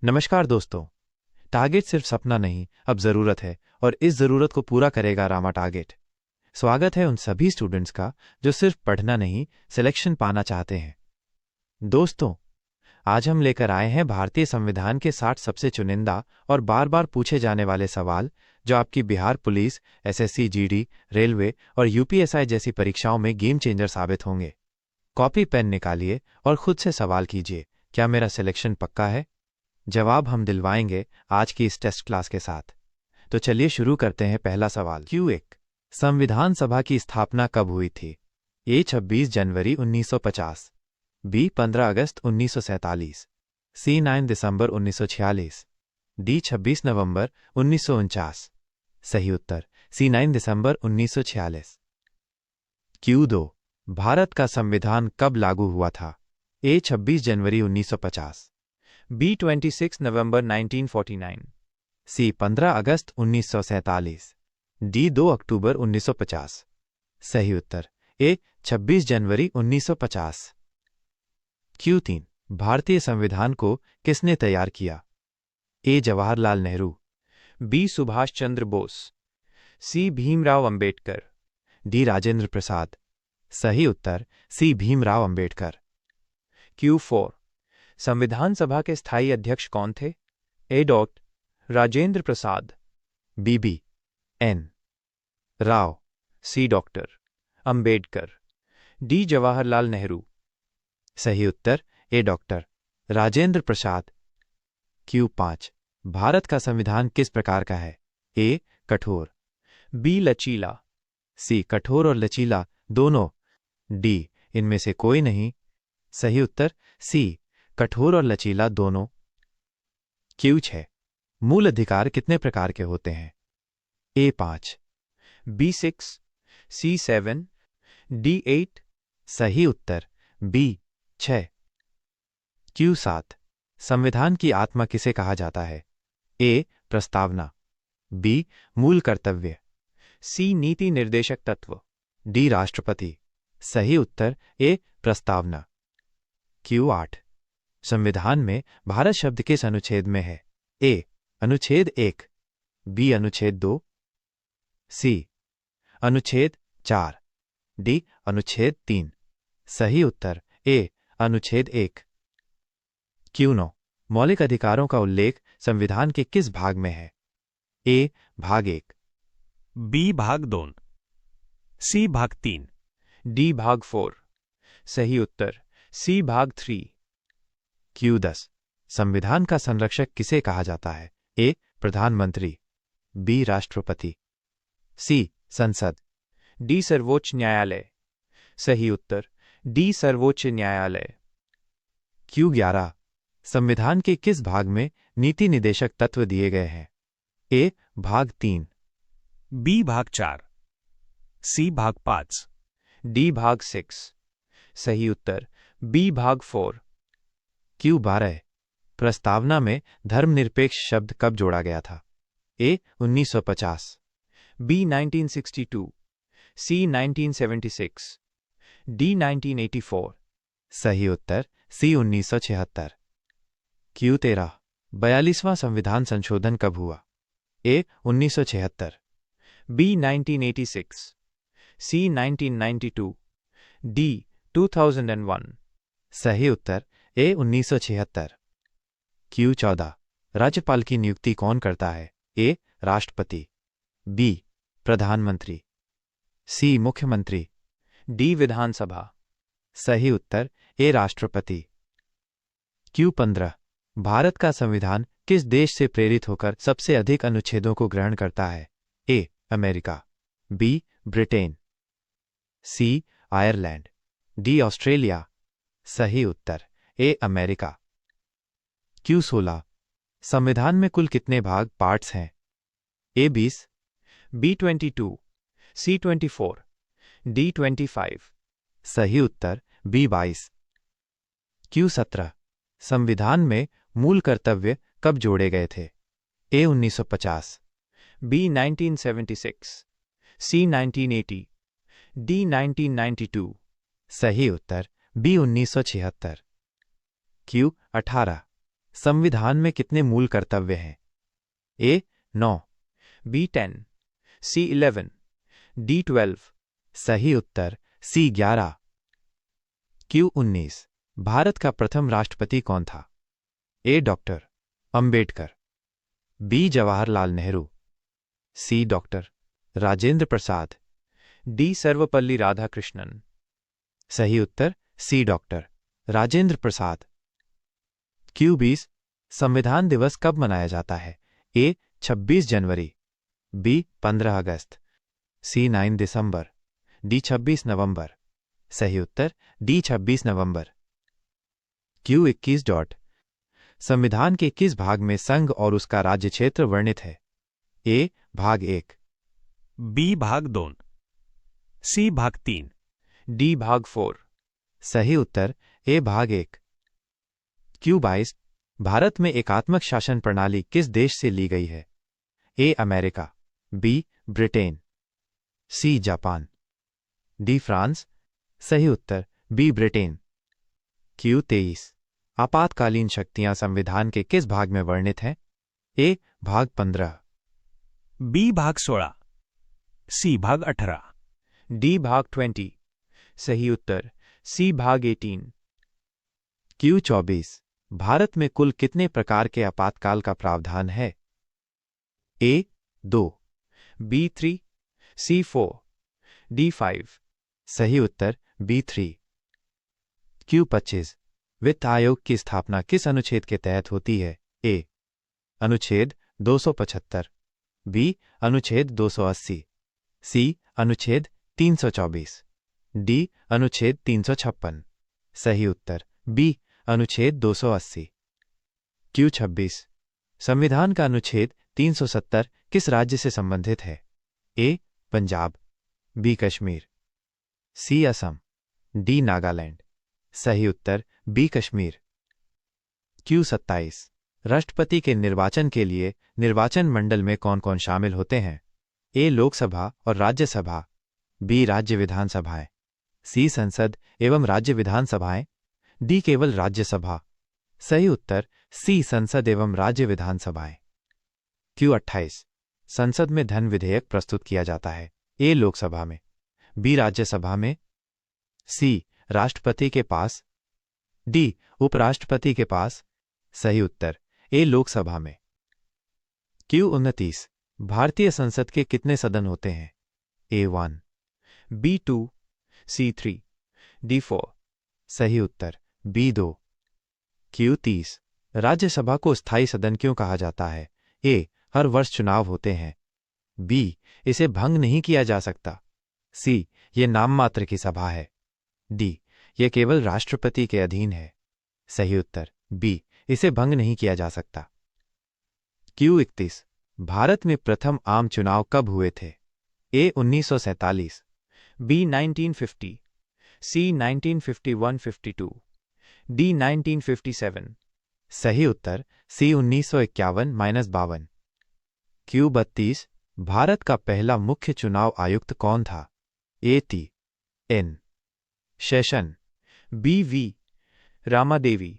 नमस्कार दोस्तों। टारगेट सिर्फ सपना नहीं, अब जरूरत है, और इस जरूरत को पूरा करेगा रामा टारगेट। स्वागत है उन सभी स्टूडेंट्स का जो सिर्फ पढ़ना नहीं, सिलेक्शन पाना चाहते हैं। दोस्तों, आज हम लेकर आए हैं भारतीय संविधान के 60 सबसे चुनिंदा और बार बार पूछे जाने वाले सवाल जो आपकी Bihar police, SSC GD, railway और यूपीएसआई जैसी परीक्षाओं में गेम चेंजर साबित होंगे। कॉपी पेन निकालिए और खुद से सवाल कीजिए, क्या मेरा सिलेक्शन पक्का है? जवाब हम दिलवाएंगे आज की इस टेस्ट क्लास के साथ। तो चलिए शुरू करते हैं। पहला सवाल Q1, संविधान सभा की स्थापना कब हुई थी? A 26 January 1950, B 15 August 1947, C 9 December 1946, D 26 नवंबर 1949। सही उत्तर C 9 दिसंबर 1946। Q2, भारत का संविधान कब लागू हुआ था? A 26 January 1950, B 26 November 1949, C 15 August 1947, D 2 अक्टूबर 1950। सही उत्तर A 26 जनवरी 1950। Q3, भारतीय संविधान को किसने तैयार किया? A Jawaharlal Nehru, B Subhash Chandra Bose, C Bhimrao Ambedkar, D Rajendra Prasad. सही उत्तर C भीमराव अंबेडकर। Q4, संविधान सभा के स्थायी अध्यक्ष कौन थे? A Rajendra Prasad, B N Rao, C doctor Ambedkar, D Jawaharlal Nehru. सही उत्तर A doctor Rajendra Prasad. Q5, Bharat का संविधान किस प्रकार का है? A कठोर, B लचीला, C कठोर और लचीला दोनों, D इनमें से कोई नहीं। सही उत्तर C कठोर और लचीला दोनों। Q6, मूल अधिकार कितने प्रकार के होते हैं? A 5, B 6, C 7, D 8। सही उत्तर B 6। Q7, संविधान की आत्मा किसे कहा जाता है? A प्रस्तावना, B मूल कर्तव्य, C नीति निर्देशक तत्व, D राष्ट्रपति। सही उत्तर A प्रस्तावना। Q8, संविधान में भारत शब्द किस अनुच्छेद में है? A अनुच्छेद 1, B अनुच्छेद 2, C अनुच्छेद 4, D अनुच्छेद 3। सही उत्तर A अनुच्छेद 1। Q9, मौलिक अधिकारों का उल्लेख संविधान के किस भाग में है? A भाग 1, B भाग 2, C भाग 3, D भाग 4। सही उत्तर C भाग 3। Q10, संविधान का संरक्षक किसे कहा जाता है? A प्रधानमंत्री, B राष्ट्रपति, C संसद, D सर्वोच्च न्यायालय। सही उत्तर D सर्वोच्च न्यायालय। Q11, संविधान के किस भाग में नीति निदेशक तत्व दिए गए हैं? A भाग 3, B भाग 4, C भाग 5, D भाग 6। सही उत्तर B भाग 4। Q12, प्रस्तावना में धर्मनिरपेक्ष शब्द कब जोड़ा गया था? A 1950, B 1962, C 1976, D 1984। सही उत्तर C 1976। Q13, 42वां संविधान संशोधन कब हुआ? A 1976, B 1986, C 1992, D 2001। सही उत्तर A 1976। Q14, राज्यपाल की नियुक्ति कौन करता है? A राष्ट्रपति, B प्रधानमंत्री, C मुख्यमंत्री, D विधानसभा। सही उत्तर A राष्ट्रपति। Q15, भारत का संविधान किस देश से प्रेरित होकर सबसे अधिक अनुच्छेदों को ग्रहण करता है? A America, B Britain, C Ireland, D Australia. सही उत्तर A अमेरिका। Q16, संविधान में कुल कितने भाग पार्ट्स हैं? A 20, B 22, C 24, D 25। सही उत्तर B 22। Q17, संविधान में मूल कर्तव्य कब जोड़े गए थे? A 1950, B 1976, C 1980, D 1992। सही उत्तर B 1976। Q18, संविधान में कितने मूल कर्तव्य हैं? ए 9, B 10, C 11, D 12, सही उत्तर सी 11। क्यू 19, भारत का प्रथम राष्ट्रपति कौन था? ए डॉक्टर अंबेडकर, बी जवाहरलाल नेहरू, सी डॉक्टर राजेंद्र प्रसाद, D सर्वपल्ली राधाकृष्णन। सही उत्तर सी डॉक्टर राजेंद्र प्रसाद। क्यू 20, संविधान दिवस कब मनाया जाता है? ए 26 जनवरी, बी 15 अगस्त, सी 9 दिसंबर, डी 26 नवंबर। सही उत्तर डी 26 नवंबर। क्यू 21 डॉट, संविधान के किस भाग में संघ और उसका राज्य क्षेत्र वर्णित है? ए भाग 1, B भाग 2, C भाग 3, D भाग 4, सही उत्तर ए भाग 1। क्यू 22, भारत में एकात्मक शासन प्रणाली किस देश से ली गई है? A America, B Britain, C Japan, D France. सही उत्तर बी ब्रिटेन। क्यू 23, आपातकालीन शक्तियां संविधान के किस भाग में वर्णित हैं? ए भाग 15, B भाग 16, C भाग 18, D भाग 20। सही उत्तर C भाग 18। क्यू 24, भारत में कुल कितने प्रकार के आपातकाल का प्रावधान है? ए 2, B 3, C 4, D 5। सही उत्तर बी 3। क्यू 25, वित्त आयोग की स्थापना किस अनुच्छेद के तहत होती है? ए अनुच्छेद 275, बी अनुच्छेद 280, सी अनुच्छेद 324, डी अनुच्छेद 356। सही उत्तर बी अनुच्छेद 280। क्यू 26, संविधान का अनुच्छेद 370 किस राज्य से संबंधित है? ए पंजाब, बी कश्मीर, सी असम, डी नागालैंड। सही उत्तर बी कश्मीर। क्यू 27, राष्ट्रपति के निर्वाचन के लिए निर्वाचन मंडल में कौन कौन शामिल होते हैं? ए लोकसभा और राज्यसभा, बी राज्य विधानसभाएं, सी संसद एवं राज्य विधानसभाएं, डी केवल राज्यसभा। सही उत्तर सी संसद एवं राज्य विधानसभाएं। क्यू 28, संसद में धन विधेयक प्रस्तुत किया जाता है? ए लोकसभा में, बी राज्यसभा में, सी राष्ट्रपति के पास, डी उपराष्ट्रपति के पास। सही उत्तर ए लोकसभा में। क्यू 29, भारतीय संसद के कितने सदन होते हैं? ए 1, B 2, C 3, D 4। सही उत्तर बी 2। क्यू 30, राज्यसभा को स्थायी सदन क्यों कहा जाता है? ए हर वर्ष चुनाव होते हैं, बी इसे भंग नहीं किया जा सकता, सी ये नाम मात्र की सभा है, डी ये केवल राष्ट्रपति के अधीन है। सही उत्तर बी इसे भंग नहीं किया जा सकता। क्यू 31, भारत में प्रथम आम चुनाव कब हुए थे? ए 1947, B 1950, C 1951-52, D 1957। सही उत्तर सी 1951-52। क्यू 32, भारत का पहला मुख्य चुनाव आयुक्त कौन था? A T N Seshan, B V Ramadevi,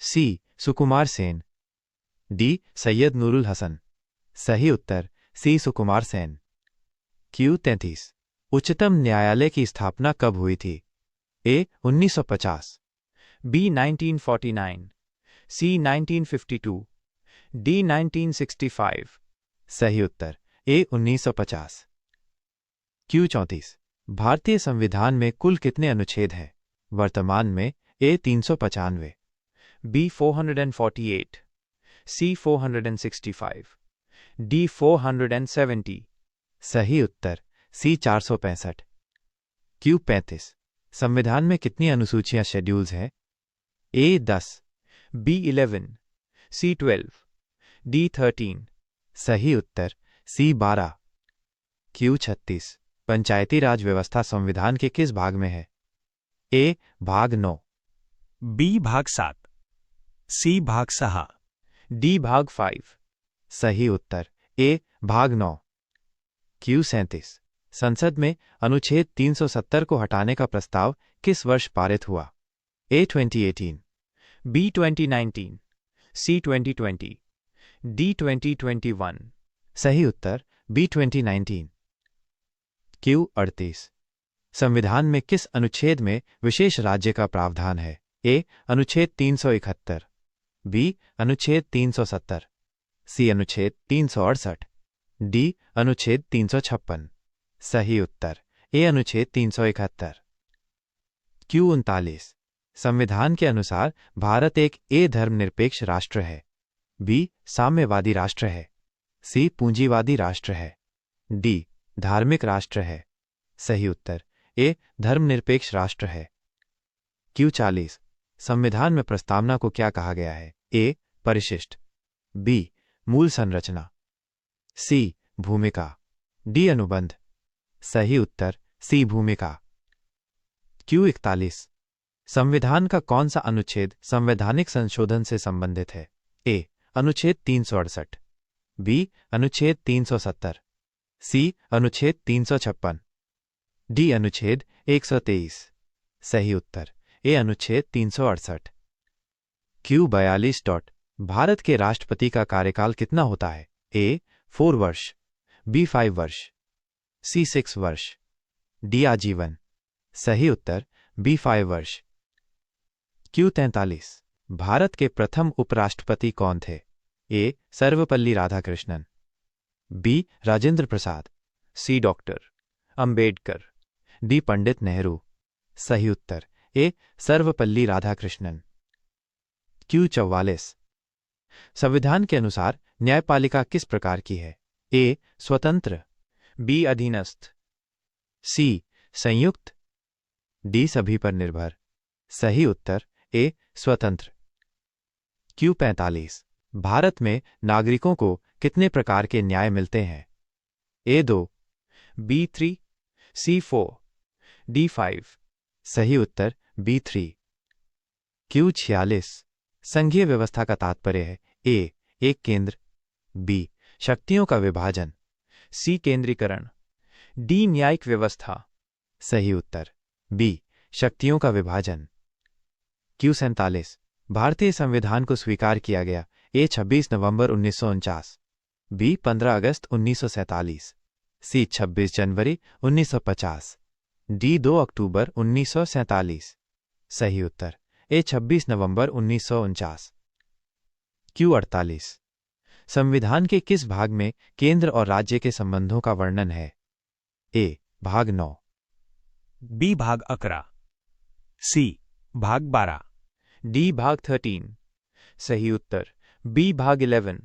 C Sukumar Sen, D Syed Nurul Hasan. सही उत्तर सी सुकुमार सेन। क्यू 33, उच्चतम न्यायालय की स्थापना कब हुई थी? ए 1950, B 1949, C 1952, D 1965। सही उत्तर ए 1950। क्यू 34, भारतीय संविधान में कुल कितने अनुच्छेद हैं? वर्तमान में ए 395, B 448, C 465, D 470। सही उत्तर सी 465। क्यू 35, संविधान में कितनी अनुसूचियां शेड्यूल्स हैं? ए 10, B 11, C 12, D 13। सही उत्तर सी 12। क्यू 36, पंचायती राज व्यवस्था संविधान के किस भाग में है? ए भाग 9, B भाग 7, C भाग 6, D भाग 5। सही उत्तर ए भाग 9। क्यू 37, संसद में अनुच्छेद 370 को हटाने का प्रस्ताव किस वर्ष पारित हुआ? ए 2018, B 2019, सी 2020, डी 2021। सही उत्तर बी 2019। क्यू 38 संविधान में किस अनुच्छेद में विशेष राज्य का प्रावधान है? ए अनुच्छेद 371, बी अनुच्छेद 370, सी अनुच्छेद 368, डी अनुच्छेद 356। सही उत्तर ए अनुच्छेद 371। क्यू 39 संविधान के अनुसार भारत एक ए धर्मनिरपेक्ष राष्ट्र है, बी साम्यवादी राष्ट्र है, सी पूंजीवादी राष्ट्र है, डी धार्मिक राष्ट्र है। सही उत्तर ए धर्मनिरपेक्ष राष्ट्र है। क्यू 40 संविधान में प्रस्तावना को क्या कहा गया है? ए परिशिष्ट, बी मूल संरचना, सी भूमिका, डी अनुबंध। सही उत्तर सी भूमिका। क्यू 41 संविधान का कौन सा अनुच्छेद संवैधानिक संशोधन से संबंधित है? ए अनुच्छेद 368, बी अनुच्छेद 370, सी अनुच्छेद 356, डी अनुच्छेद 123। सही उत्तर ए अनुच्छेद 368। क्यू 42 भारत के राष्ट्रपति का कार्यकाल कितना होता है? ए 4 वर्ष, बी 5 वर्ष, सी 6 वर्ष, डी आजीवन। सही उत्तर बी 5 वर्ष। क्यू 43 भारत के प्रथम उपराष्ट्रपति कौन थे? ए सर्वपल्ली राधाकृष्णन, बी राजेंद्र प्रसाद, सी डॉक्टर अंबेडकर, डी पंडित नेहरू। सही उत्तर ए सर्वपल्ली राधाकृष्णन। क्यू 44 संविधान के अनुसार न्यायपालिका किस प्रकार की है? ए स्वतंत्र, बी अधीनस्थ, सी संयुक्त, डी सभी पर निर्भर। सही उत्तर ए स्वतंत्र। क्यू 45 भारत में नागरिकों को कितने प्रकार के न्याय मिलते हैं? ए 2, बी 3, सी 4, डी 5। सही उत्तर बी 3। क्यू 46 संघीय व्यवस्था का तात्पर्य है? ए एक केंद्र, बी शक्तियों का विभाजन, सी केंद्रीकरण, डी न्यायिक व्यवस्था। सही उत्तर बी शक्तियों का विभाजन। क्यू 47 भारतीय संविधान को स्वीकार किया गया? ए 26 नवंबर 1949, बी 15 अगस्त 1947, सी 26 जनवरी 1950, डी 2 अक्टूबर 1947। सही उत्तर ए 26 नवंबर 1949। क्यू 48 संविधान के किस भाग में केंद्र और राज्य के संबंधों का वर्णन है? ए भाग 9, बी भाग 11, सी भाग 12, डी भाग 13। सही उत्तर बी भाग 11।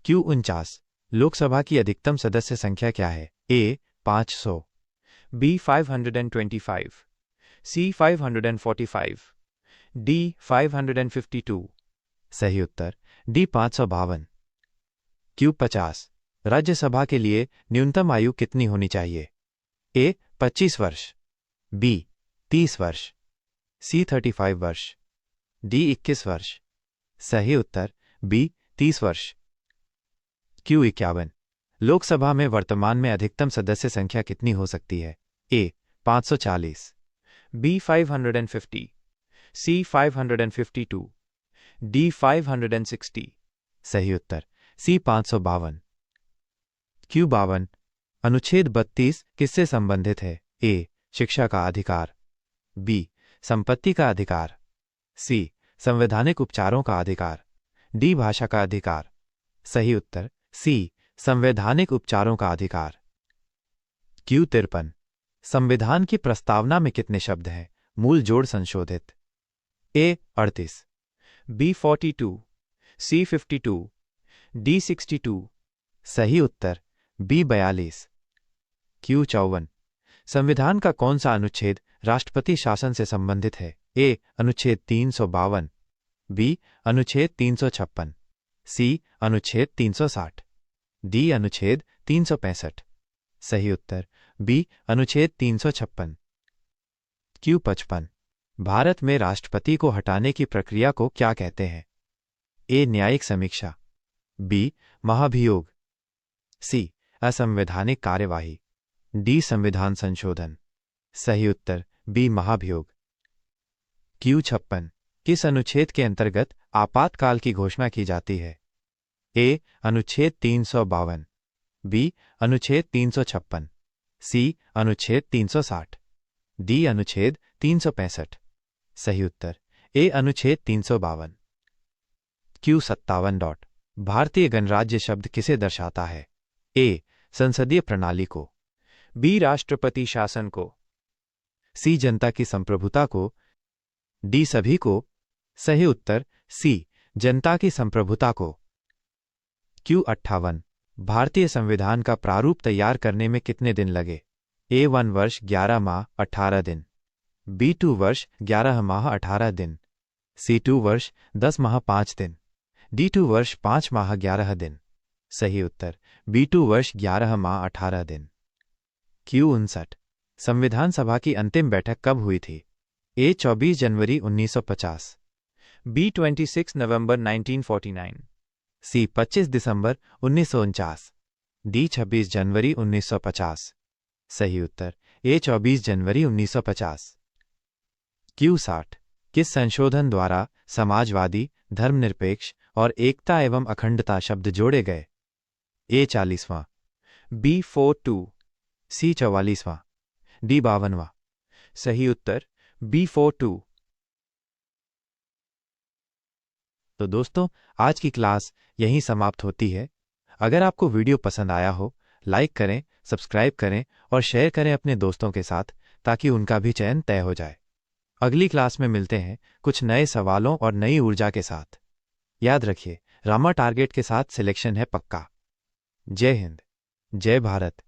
क्यू 49 लोकसभा की अधिकतम सदस्य संख्या क्या है? ए 500, बी 525, सी 545, डी 552। सही उत्तर डी 552। क्यू 50 राज्यसभा के लिए न्यूनतम आयु कितनी होनी चाहिए? ए 25 वर्ष, बी 30 वर्ष, सी 35 वर्ष, डी 21 वर्ष। सही उत्तर बी 30 वर्ष। क्यू 51 लोकसभा में वर्तमान में अधिकतम सदस्य संख्या कितनी हो सकती है? ए 540, बी 550, सी 552, डी 560। सही उत्तर सी 552। क्यू 52 अनुच्छेद 32 किससे संबंधित है? ए शिक्षा का अधिकार, बी संपत्ति का अधिकार, सी संवैधानिक उपचारों का अधिकार, डी भाषा का अधिकार। सही उत्तर सी संवैधानिक उपचारों का अधिकार। क्यू 53 संविधान की प्रस्तावना में कितने शब्द हैं? मूल जोड़ संशोधित। ए 38, बी 42, सी 52, डी 62। सही उत्तर बी 42। क्यू 54 संविधान का कौन सा अनुच्छेद राष्ट्रपति शासन से संबंधित है? ए अनुच्छेद 352, बी अनुच्छेद 356, सी अनुच्छेद 360, डी अनुच्छेद 365। सही उत्तर बी अनुच्छेद 356। क्यू 55 भारत में राष्ट्रपति को हटाने की प्रक्रिया को क्या कहते हैं? ए न्यायिक समीक्षा, बी महाभियोग, सी असंवैधानिक कार्यवाही, डी संविधान संशोधन। सही उत्तर बी महाभियोग। क्यू 56 किस अनुच्छेद के अंतर्गत आपातकाल की घोषणा की जाती है? ए अनुच्छेद 352, बी अनुच्छेद 356, सी अनुच्छेद 360, डी अनुच्छेद 365। सही उत्तर ए अनुच्छेद 352। Q57 भारतीय गणराज्य शब्द किसे दर्शाता है? ए संसदीय प्रणाली को, बी राष्ट्रपति शासन को, सी जनता की संप्रभुता को, डी सभी को। सही उत्तर सी जनता की संप्रभुता को। Q58 भारतीय संविधान का प्रारूप तैयार करने में कितने दिन लगे? A1 वर्ष 11 माह 18 दिन, B2 वर्ष 11 माह 18 दिन, C2 वर्ष 10 माह 5 दिन, D2 वर्ष 5 माह 11 दिन। सही उत्तर B2 वर्ष 11 माह 18 दिन। Q59 संविधान सभा की अंतिम बैठक कब हुई थी? ए 24 जनवरी 1950, बी 26 नवंबर 1949, सी 25 दिसंबर 1949, डी 26 जनवरी 1950। सही उत्तर ए 24 जनवरी 1950। Q60 किस संशोधन द्वारा समाजवादी, धर्मनिरपेक्ष और एकता एवं अखंडता शब्द जोड़े गए? ए 40वां, बी 42, सी 44वां, डी 52वां। सही उत्तर बी 42। तो दोस्तों, आज की क्लास यहीं समाप्त होती है। अगर आपको वीडियो पसंद आया हो, लाइक करें, सब्सक्राइब करें और शेयर करें अपने दोस्तों के साथ, ताकि उनका भी चयन तय हो जाए। अगली क्लास में मिलते हैं कुछ नए सवालों और नई ऊर्जा के साथ। याद रखिए, रामा टारगेट के साथ सिलेक्शन है पक्का। जय हिंद, जय भारत।